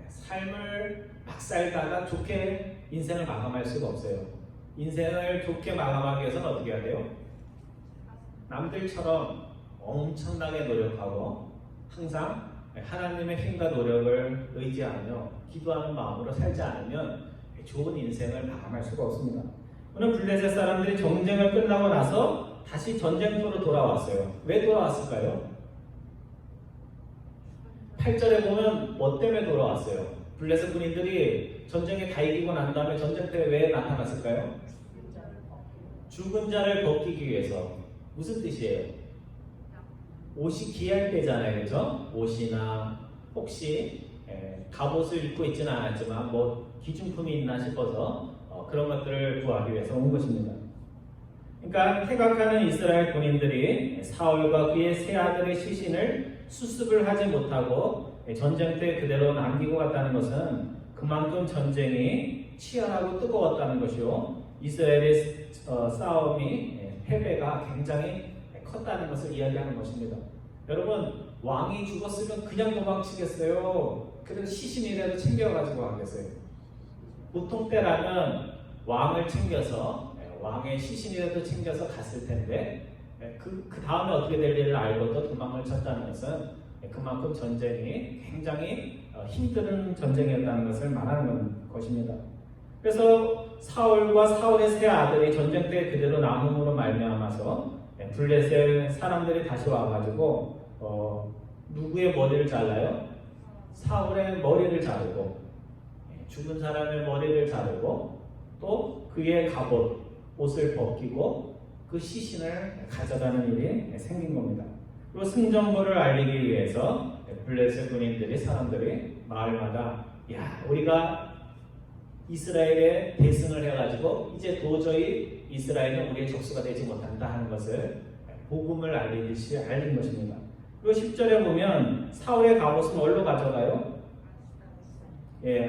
A: 삶을 막 살다가 좋게 인생을 마감할 수가 없어요. 인생을 좋게 마감하기 위해서는 어떻게 해야 돼요? 남들처럼 엄청나게 노력하고 항상 하나님의 힘과 노력을 의지하며 기도하는 마음으로 살지 않으면 좋은 인생을 마감할 수가 없습니다. 오늘 블레셋 사람들이 전쟁을 끝나고 나서 다시 전쟁터로 돌아왔어요. 왜 돌아왔을까요? 8절에 보면 뭐 때문에 돌아왔어요? 블레셋 군인들이 전쟁에 다 이기고 난 다음에 전쟁터에 왜 나타났을까요? 죽은 자를 벗기기 위해서. 무슨 뜻이에요? 옷이 귀할 때잖아요, 그죠? 옷이나 혹시 갑옷을 입고 있지는 않았지만 뭐 기중품이 있나 싶어서 그런 것들을 구하기 위해서 온 것입니다. 그러니까 퇴각하는 이스라엘 군인들이 사울과 그의 세 아들의 시신을 수습을 하지 못하고 전쟁터에 그대로 남기고 갔다는 것은 그만큼 전쟁이 치열하고 뜨거웠다는 것이요, 이스라엘의 싸움이 패배가 굉장히 컸다는 것을 이야기하는 것입니다. 여러분, 왕이 죽었으면 그냥 도망치겠어요? 그래도 시신이라도 챙겨가지고 가겠어요? 보통 때라면 왕을 챙겨서 왕의 시신이라도 챙겨서 갔을 텐데 그 다음에 어떻게 될 일을 알고도 도망을 쳤다는 것은 그만큼 전쟁이 굉장히 힘든 전쟁이었다는 것을 말하는 것입니다. 그래서 사울과 사울의 세 아들이 전쟁터에 그대로 남음으로 말미암아서 블레셋 사람들이 다시 와가지고 누구의 머리를 잘라요? 사울의 머리를 자르고 죽은 사람의 머리를 자르고 또 그의 갑옷, 옷을 벗기고 그 시신을 가져가는 일이 생긴 겁니다. 그리고 승전보를 알리기 위해서 블레셋 군인들이 사람들이 마을마다 우리가 이스라엘에 대승을 해가지고 이제 도저히 이스라엘은 우리의 적수가 되지 못한다 하는 것을 복음을 알리듯이 알린 것입니다. 그리고 10절에 보면 사울의 갑옷은 뭘로 가져가요?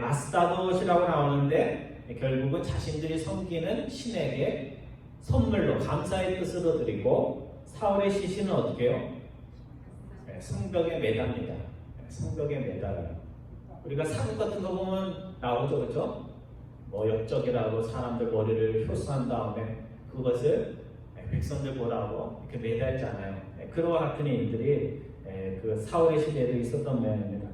A: 아스타롯이라고 나오는데 결국은 자신들이 섬기는 신에게 선물로 감사의 뜻으로 드리고, 사울의 시신은 어떻게 해요? 성벽에 매답니다. 성벽에 매달아요. 우리가 사극 같은 거 보면 나오죠, 그렇죠? 뭐 역적이라고 사람들 머리를 효수한 다음에 그것을 백성들 보라고 이렇게 매달잖아요. 그와 같은 일들이 그 사울의 시대에도 있었던 모양입니다.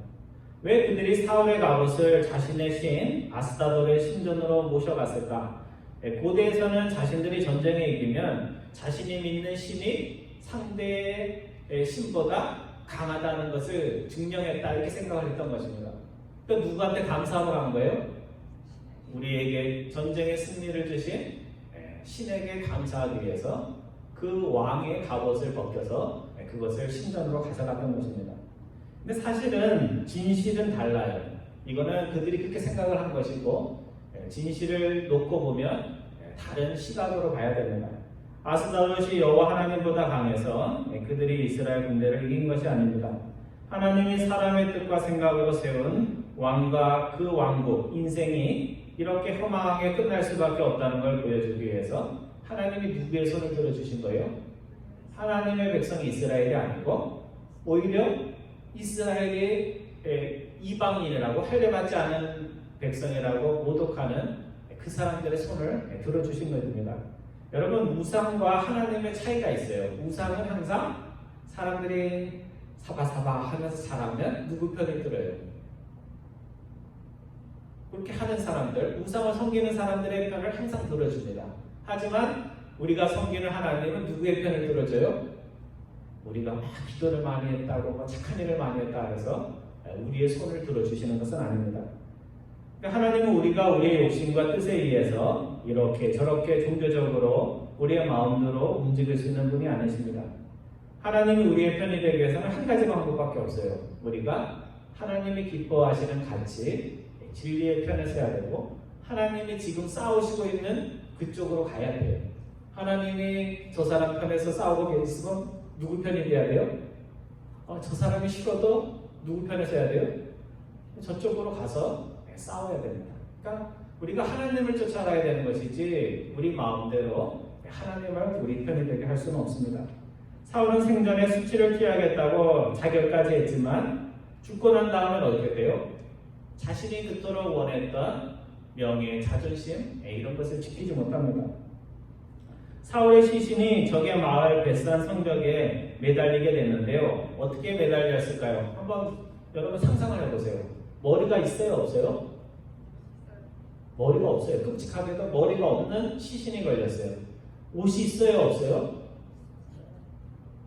A: 왜 그들이 사울의 갑옷을 자신의 신 아스타돌의 신전으로 모셔갔을까? 고대에서는 자신들이 전쟁에 이기면 자신이 믿는 신이 상대의 신보다 강하다는 것을 증명했다, 이렇게 생각을 했던 것입니다. 그러니까 누구한테 감사하고 간 거예요? 우리에게 전쟁의 승리를 주신 신에게 감사하기 위해서 그 왕의 갑옷을 벗겨서 그것을 신전으로 가져갔던 것입니다. 근데 사실은 진실은 달라요. 이거는 그들이 그렇게 생각을 한 것이고, 진실을 놓고 보면 다른 시각으로 봐야 됩니다. 아스다롯이 여호와 하나님보다 강해서 그들이 이스라엘 군대를 이긴 것이 아닙니다. 하나님이 사람의 뜻과 생각으로 세운 왕과 그 왕국, 인생이 이렇게 허망하게 끝날 수밖에 없다는 걸 보여주기 위해서 하나님이 누구의 손을 들어주신 거예요? 하나님의 백성이 이스라엘이 아니고 오히려 이스라엘이 이방인이라고 할례받지 않은 백성이라고 모독하는 그 사람들의 손을 들어주신 것입니다. 여러분, 우상과 하나님의 차이가 있어요. 우상은 항상 사람들이 사바사바 하면서 잘하면 누구 편을 들어요? 그렇게 하는 사람들, 우상을 섬기는 사람들의 편을 항상 들어줍니다. 하지만 우리가 섬기는 하나님은 누구의 편을 들어줘요? 우리가 막 기도를 많이 했다고 착한 일을 많이 했다 해서 우리의 손을 들어주시는 것은 아닙니다. 하나님은 우리가 우리의 욕심과 뜻에 의해서 이렇게 저렇게 종교적으로 우리의 마음대로 움직일 수 있는 분이 아니십니다. 하나님이 우리의 편이 되기 위해서는 한 가지 방법밖에 없어요. 우리가 하나님이 기뻐하시는 가치, 진리의 편에 서야 되고 하나님이 지금 싸우시고 있는 그쪽으로 가야 돼요. 하나님이 저 사람 편에서 싸우고 계시면 누구 편이 돼야 돼요? 저 사람이 싫어도 누구 편에 서야 돼요? 저쪽으로 가서 싸워야 됩니다. 그러니까 우리가 하나님을 쫓아가야 되는 것이지 우리 마음대로 하나님을 우리 편이 되게 할 수는 없습니다. 사울은 생전에 수치를 피하겠다고 자결까지 했지만 죽고 난 다음엔 어떻게 돼요? 자신이 그토록 원했던 명예, 자존심 이런 것을 지키지 못합니다. 사울의 시신이 적의 마을 벳산 성벽에 매달리게 됐는데요. 어떻게 매달렸을까요? 한번 여러분 상상을 해보세요. 머리가 있어요? 없어요? 머리가 없어요. 끔찍하게도 머리가 없는 시신이 걸렸어요. 옷이 있어요? 없어요?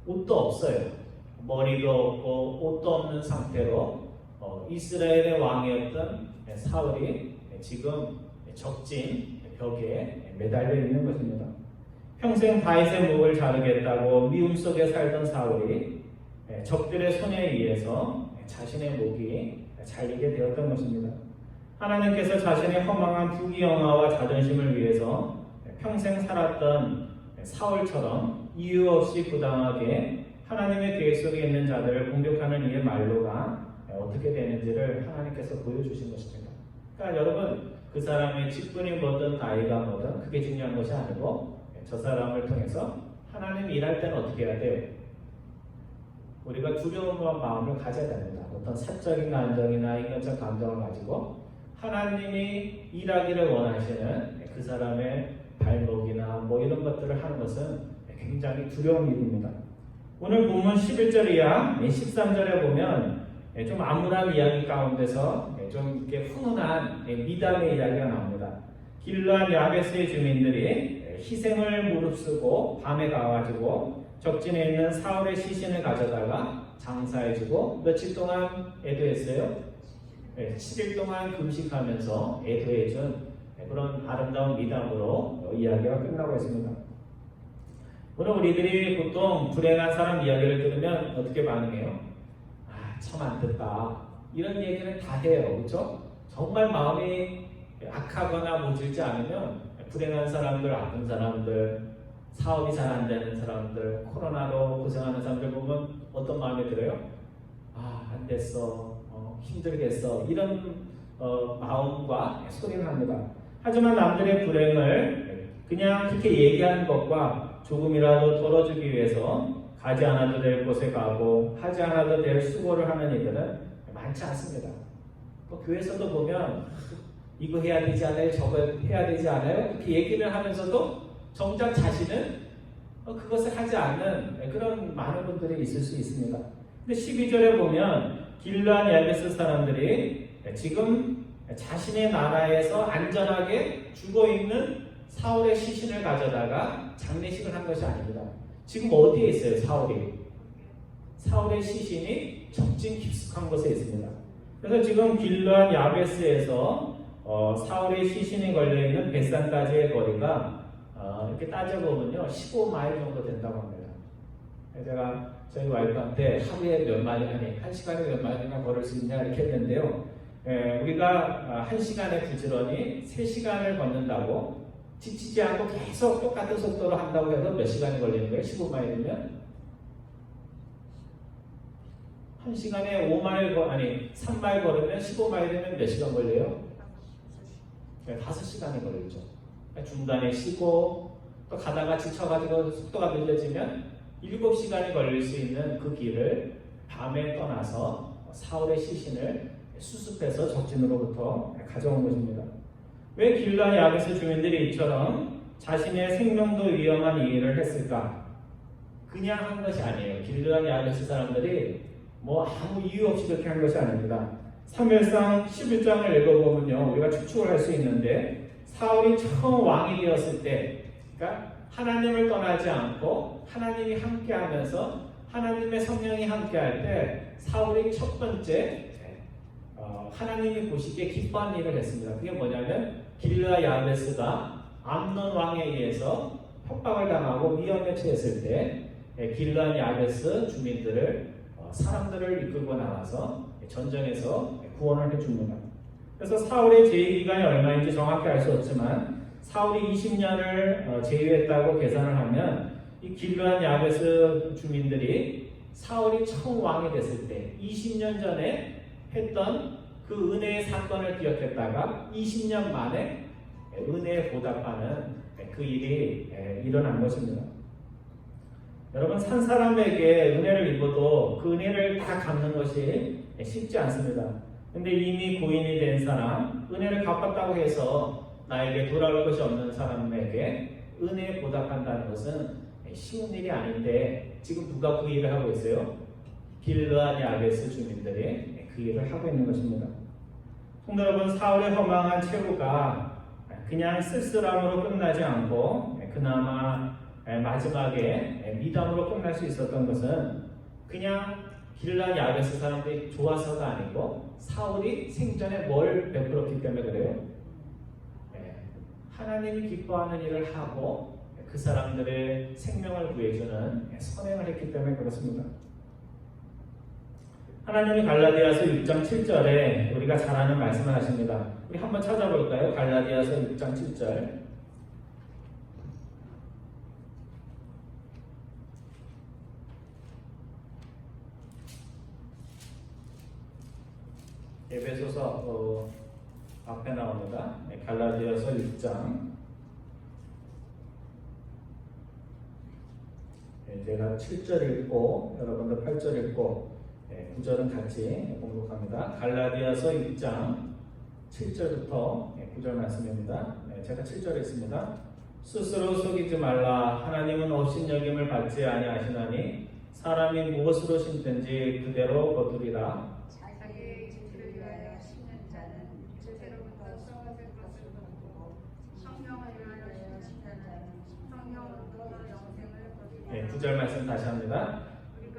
A: 옷도 없어요. 머리도 없고 옷도 없는 상태로 이스라엘의 왕이었던 사울이 지금 적진 벽에 매달려 있는 것입니다. 평생 다윗의 목을 자르겠다고 미움 속에 살던 사울이 적들의 손에 의해서 자신의 목이 잘리게 되었던 것입니다. 하나님께서 자신의 허망한 부귀영화와 자존심을 위해서 평생 살았던 사울처럼 이유 없이 부당하게 하나님의 계획 속에 있는 자들을 공격하는 이의 말로가 어떻게 되는지를 하나님께서 보여주신 것입니다. 그러니까 여러분, 그 사람의 직분이 뭐든 나이가 뭐든 그게 중요한 것이 아니고 저 사람을 통해서 하나님이 일할 때는 어떻게 해야 돼요? 우리가 두려운 마음을 가져야 됩니다. 어떤 사적인 감정이나 인간적 감정을 가지고 하나님이 일하기를 원하시는 그 사람의 발목이나 뭐 이런 것들을 하는 것은 굉장히 두려운 일입니다. 오늘 본문 11절 이하 13절에 보면 좀 암울한 이야기 가운데서 좀 이렇게 훈훈한 미담의 이야기가 나옵니다. 길르앗 야베스의 주민들이 희생을 무릅쓰고 밤에 가가지고 적진에 있는 사울의 시신을 가져다가 장사해주고 며칠 동안 애도했어요. 10일 동안 금식하면서 애도해준 그런 아름다운 미담으로 이야기가 끝나고 있습니다. 오늘 우리들이 보통 불행한 사람 이야기를 들으면 어떻게 반응해요? 참 안됐다. 이런 얘기는 다 해요. 그렇죠? 정말 마음이 악하거나 모질지 않으면 불행한 사람들, 아픈 사람들, 사업이 잘 안 되는 사람들, 코로나로 고생하는 사람들 보면 어떤 마음이 들어요? 안 됐어. 힘들겠어. 이런 마음과 소리를 합니다. 하지만 남들의 불행을 그냥 그렇게 얘기하는 것과 조금이라도 덜어주기 위해서 가지 않아도 될 곳에 가고 하지 않아도 될 수고를 하는 이들은 많지 않습니다. 교회에서도 보면 이거 해야 되지 않아요? 저거 해야 되지 않아요? 이렇게 얘기를 하면서도 정작 자신은 그것을 하지 않는 그런 많은 분들이 있을 수 있습니다. 근데 12절에 보면 길르앗 야베스 사람들이 지금 자신의 나라에서 안전하게 죽어있는 사울의 시신을 가져다가 장례식을 한 것이 아닙니다. 지금 어디에 있어요? 사울의 시신이 적진 깊숙한 곳에 있습니다. 그래서 지금 길르앗 야베스에서 사울의 시신이 걸려있는 벳산까지의 거리가 이렇게 따져보면요 15마일 정도 된다고 합니다. 제가 저희 와이프한테 하루에 몇 마일이나, 한 시간에 몇 마일이나 걸을 수 있냐 이렇게 했는데요. 우리가 한 시간에 부지런히 3시간을 걷는다고 지치지 않고 계속 똑같은 속도로 한다고 해도 몇 시간이 걸리는 거예요? 15마일이면? 1시간에 3마일 걸으면 15마일이면 몇 시간 걸려요? 5시간이 걸리죠. 중간에 쉬고 또 가다가 지쳐가지고 속도가 늘려지면 7시간이 걸릴 수 있는 그 길을 밤에 떠나서 사울의 시신을 수습해서 적진으로부터 가져온 것입니다. 왜 길르앗 야베스 주민들이 이처럼 자신의 생명도 위험한 이 일을 했을까? 그냥 한 것이 아니에요. 길르앗 야베스 사람들이 아무 이유 없이 그렇게 한 것이 아닙니다. 사무엘상 11장을 읽어보면요, 우리가 추측을 할 수 있는데 사울이 처음 왕이 되었을 때, 그러니까 하나님을 떠나지 않고 하나님이 함께하면서 하나님의 성령이 함께할 때 사울이 첫 번째 하나님이 보시기에 기뻐한 일을 했습니다. 그게 뭐냐면 길르앗 야베스가 암논 왕에 의해서 협박을 당하고 위험에 처했을 때 길르앗 야베스 주민들을 사람들을 이끌고 나와서 전쟁에서 구원을 해줍니다. 그래서 사울의 제위 기간이 얼마인지 정확히 알 수 없지만 사울이 20년을 제위했다고 계산을 하면 이 길르앗 야베스 주민들이 사울이 처음 왕이 됐을 때 20년 전에 했던 그 은혜의 사건을 기억했다가 20년 만에 은혜에 보답하는 그 일이 일어난 것입니다. 여러분, 산 사람에게 은혜를 입어도 그 은혜를 다 갚는 것이 쉽지 않습니다. 근데 이미 고인이 된 사람, 은혜를 갚았다고 해서 나에게 돌아올 것이 없는 사람에게 은혜에 보답한다는 것은 쉬운 일이 아닌데 지금 누가 그 일을 하고 있어요? 길르앗 야베스 주민들이 그 일을 하고 있는 것입니다. 성도 여러분, 사울의 허망한 최후가 그냥 쓸쓸함으로 끝나지 않고 그나마 마지막에 미담으로 끝날 수 있었던 것은 그냥 길르앗 야베스 사람들이 좋아서가 아니고 사울이 생전에 뭘 베풀었기 때문에 그래요. 하나님이 기뻐하는 일을 하고 그 사람들의 생명을 구해주는 선행을 했기 때문에 그렇습니다. 하나님이 갈라디아서 6장 7절에 우리가 잘 아는 말씀을 하십니다. 우리 한번 찾아볼까요? 갈라디아서 6장 7절. 에베소서 앞에 나옵니다. 갈라디아서 6장. 제가 7절 읽고 여러분들 8절 읽고 9절은 같이 공독합니다. 갈라디아서 6장 7절부터 9절 말씀입니다. 제가 7절 읽습니다. 스스로 속이지 말라. 하나님은 업신여김을 받지 아니하시나니 사람이 무엇으로 심든지 그대로 거두리라.
B: 자기의 지체를 위하여 심는 자는 지체로부터 썩어질 것을 거두고 성령을 위하여 심는 자는 성령으로부터 영생을 거두리라.
A: 9절 말씀 다시 합니다.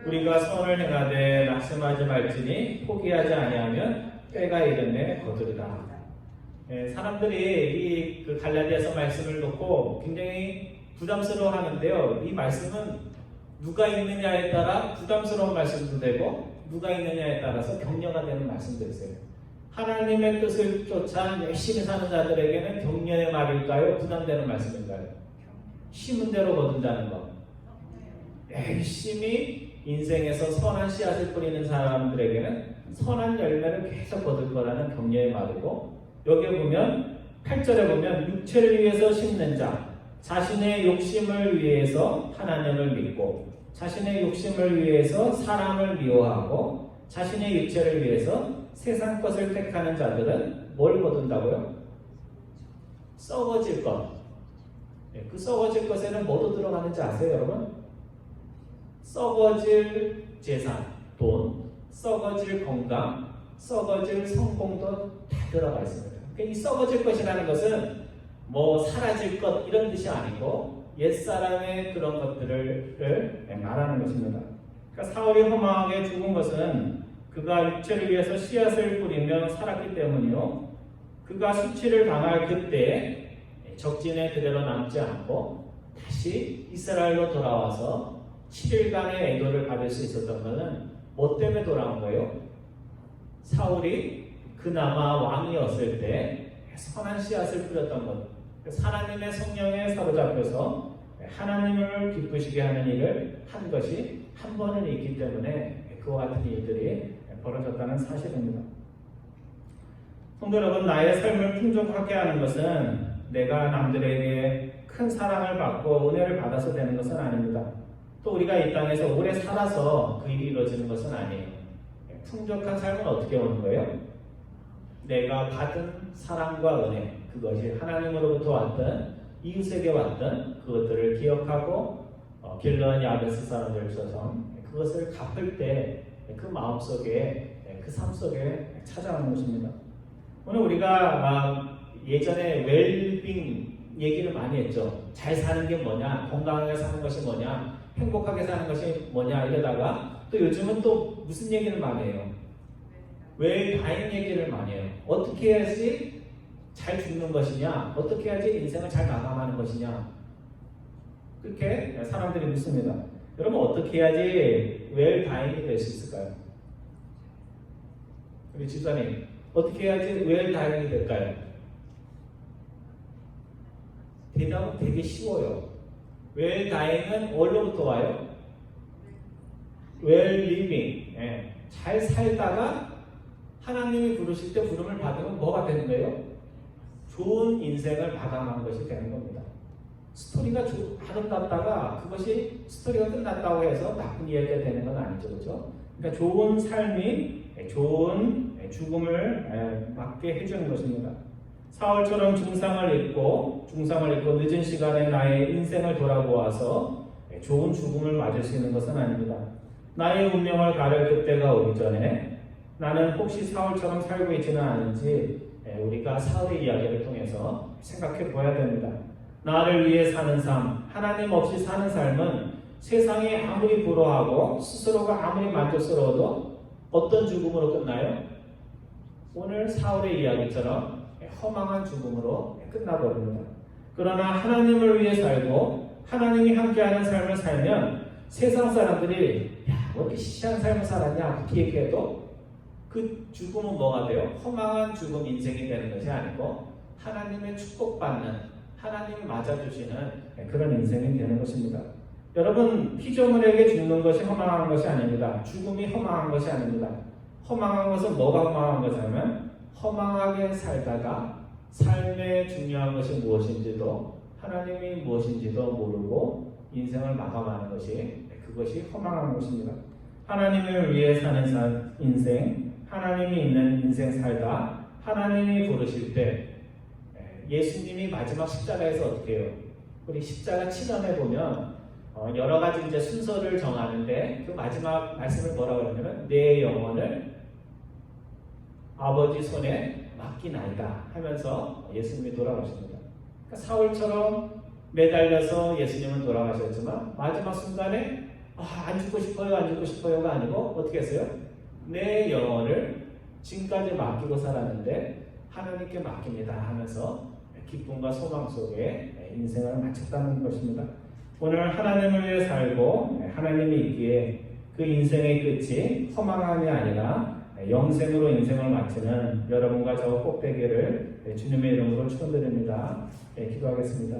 A: 우리가 선을 행하되 낙심하지 말지니 포기하지 아니하면 때가 이르매 거두리라. 사람들이 그 갈라디아서 말씀을 놓고 굉장히 부담스러워하는데요. 이 말씀은 누가 읽느냐에 따라 부담스러운 말씀도 되고 누가 읽느냐에 따라서 격려가 되는 말씀도 있어요. 하나님의 뜻을 쫓아 열심히 사는 자들에게는 격려의 말일까요? 부담되는 말씀인가요? 심은 대로 거둔다는 것. 열심히 인생에서 선한 씨앗을 뿌리는 사람들에게는 선한 열매를 계속 거둘 거라는 격려의 말이고, 여기에 보면 8절에 보면 육체를 위해서 심는 자, 자신의 욕심을 위해서 하나님을 믿고 자신의 욕심을 위해서 사람을 미워하고 자신의 육체를 위해서 세상 것을 택하는 자들은 뭘 거둔다고요? 썩어질 것. 그 썩어질 것에는 뭐도 들어가는지 아세요, 여러분? 썩어질 재산, 돈, 썩어질 건강, 썩어질 성공도 다 들어가 있습니다. 그러니까 이 썩어질 것이라는 것은 뭐 사라질 것 이런 뜻이 아니고 옛사람의 그런 것들을 말하는 것입니다. 그러니까 사울이 허망하게 죽은 것은 그가 육체를 위해서 씨앗을 뿌리며 살았기 때문이요. 그가 수치를 당할 그때 적진에 그대로 남지 않고 다시 이스라엘로 돌아와서 7일간의 애도를 받을 수 있었던 것은 뭐 때문에 돌아온 거예요? 사울이 그나마 왕이었을 때 선한 씨앗을 뿌렸던 것, 하나님의 성령에 사로잡혀서 하나님을 기쁘시게 하는 일을 한 것이 한 번은 있기 때문에 그와 같은 일들이 벌어졌다는 사실입니다. 성도 여러분, 나의 삶을 풍족하게 하는 것은 내가 남들에게 큰 사랑을 받고 은혜를 받아서 되는 것은 아닙니다. 또 우리가 이 땅에서 오래 살아서 그 일이 이루어지는 것은 아니에요. 풍족한 삶은 어떻게 오는 거예요? 내가 받은 사랑과 은혜, 그것이 하나님으로부터 왔던 이웃에게 왔던 그것들을 기억하고 길러온 야베스 사람들처럼 그것을 갚을 때 그 마음속에 그 삶 속에 찾아오는 것입니다. 오늘 우리가 예전에 웰빙 얘기를 많이 했죠. 잘 사는 게 뭐냐, 건강하게 사는 것이 뭐냐, 행복하게 사는 것이 뭐냐 이러다가 또 요즘은 또 무슨 얘기를 많이 해요? 웰다잉 얘기를 많이 해요. 어떻게 해야지 잘 죽는 것이냐, 어떻게 해야지 인생을 잘 마감하는 것이냐, 그렇게 사람들이 묻습니다. 여러분, 어떻게 해야지 웰다잉이 될 수 있을까요? 우리 집사님, 어떻게 해야지 웰다잉이 될까요? 대답은 되게 쉬워요. 웰다잉은 어디로부터 와요? 웰리빙. 잘 살다가 하나님이 부르실 때 부름을 받으면 뭐가 되는 거예요? 좋은 인생을 마감한 것이 되는 겁니다. 스토리가 아름답다가 그것이 스토리가 끝났다고 해서 나쁜 이야기가 되는 건 아니죠. 그렇죠? 그러니까 좋은 삶이 좋은 죽음을 맞게 해주는 것입니다. 사울처럼 중상을 입고 늦은 시간에 나의 인생을 돌아보아서 좋은 죽음을 맞을 수 있는 것은 아닙니다. 나의 운명을 가를 그때가 오기 전에 나는 혹시 사울처럼 살고 있지는 않은지 우리가 사울의 이야기를 통해서 생각해 보아야 됩니다. 나를 위해 사는 삶, 하나님 없이 사는 삶은 세상이 아무리 부러워하고 스스로가 아무리 만족스러워도 어떤 죽음으로 끝나요? 오늘 사울의 이야기처럼 허망한 죽음으로 끝나버립니다. 그러나 하나님을 위해 살고 하나님이 함께하는 삶을 살면 세상 사람들이 야, 왜 이렇게 시시한 삶을 살았냐 그렇게 얘기해도 그 죽음은 뭐가 돼요? 허망한 죽음 인생이 되는 것이 아니고 하나님의 축복받는, 하나님이 맞아주시는 그런 인생이 되는 것입니다. 여러분, 피조물에게 죽는 것이 허망한 것이 아닙니다. 죽음이 허망한 것이 아닙니다. 허망한 것은 뭐가 허망한 것이냐면 허망하게 살다가 삶의 중요한 것이 무엇인지도 하나님이 무엇인지도 모르고 인생을 마감하는 것이, 그것이 허망한 것입니다. 하나님을 위해 사는 인생, 하나님이 있는 인생 살다 하나님이 부르실 때 예수님이 마지막 십자가에서 어떻게 해요? 우리 십자가 치전에 보면 여러 가지 이제 순서를 정하는데 그 마지막 말씀을 뭐라고 그러냐면 내 영혼을 아버지 손에 맡기나이다 하면서 예수님이 돌아가십니다. 그러니까 사울처럼 매달려서 예수님은 돌아가셨지만 마지막 순간에 안 죽고 싶어요가 아니고 어떻게 했어요? 내 영혼을 지금까지 맡기고 살았는데 하나님께 맡깁니다 하면서 기쁨과 소망 속에 인생을 마쳤다는 것입니다. 오늘 하나님을 위해 살고 하나님이 있기에 그 인생의 끝이 허망함이 아니라 영생으로 인생을 마치는 여러분과 저 꼭 되기를 주님의 이름으로 축원드립니다. 기도하겠습니다.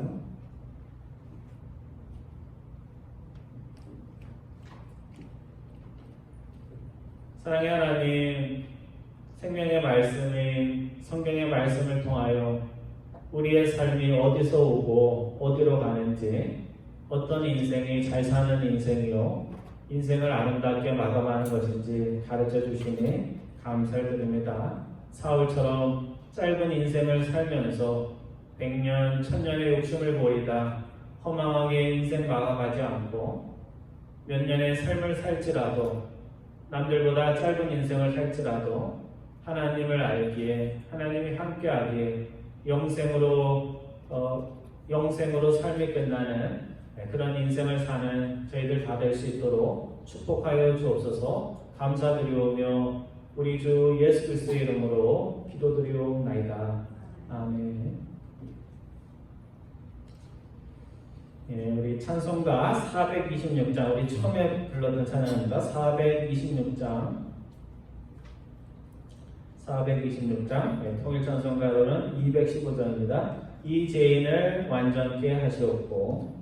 A: 사랑의 하나님, 생명의 말씀인 성경의 말씀을 통하여 우리의 삶이 어디서 오고 어디로 가는지, 어떤 인생이 잘 사는 인생이요 인생을 아름답게 마감하는 것인지 가르쳐 주시니 감사를 드립니다. 사울처럼 짧은 인생을 살면서 100년, 1000년의 욕심을 보이다 허망하게 인생 마감하지 않고 몇 년의 삶을 살지라도 남들보다 짧은 인생을 살지라도 하나님을 알기에, 하나님이 함께하기에 영생으로 삶이 끝나는 그런 인생을 사는 저희들 다 될 수 있도록 축복하여 주옵소서. 감사드리오며 우리 주 예수 그리스도의 이름으로 기도드리옵나이다. 아멘. 우리 찬송가 426장, 우리 처음에 불렀던 찬양입니다. 426장 통일찬송가로는 215장입니다. 이 죄인을 완전케 하시옵고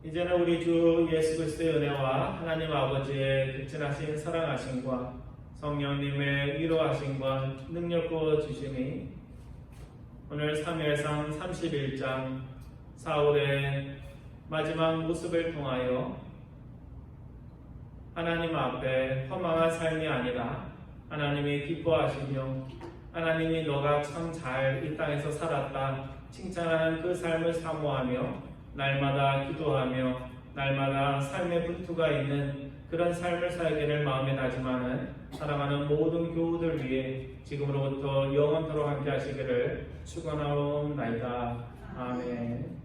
A: 이제는 우리 주 예수 그리스도의 은혜와 하나님 아버지의 극진하신 사랑하심과 성령님의 위로하심과 능력 주심이 오늘 사무엘상 31장 사울의 마지막 모습을 통하여 하나님 앞에 허망한 삶이 아니라 하나님이 기뻐하시며 하나님이 너가 참 잘 이 땅에서 살았다 칭찬하는 그 삶을 사모하며 날마다 기도하며 날마다 삶의 분투가 있는 그런 삶을 살기를 마음에 다짐하는 사랑하는 모든 교우들 위해 지금으로부터 영원토록 함께 하시기를 축원하옵나이다. 아멘.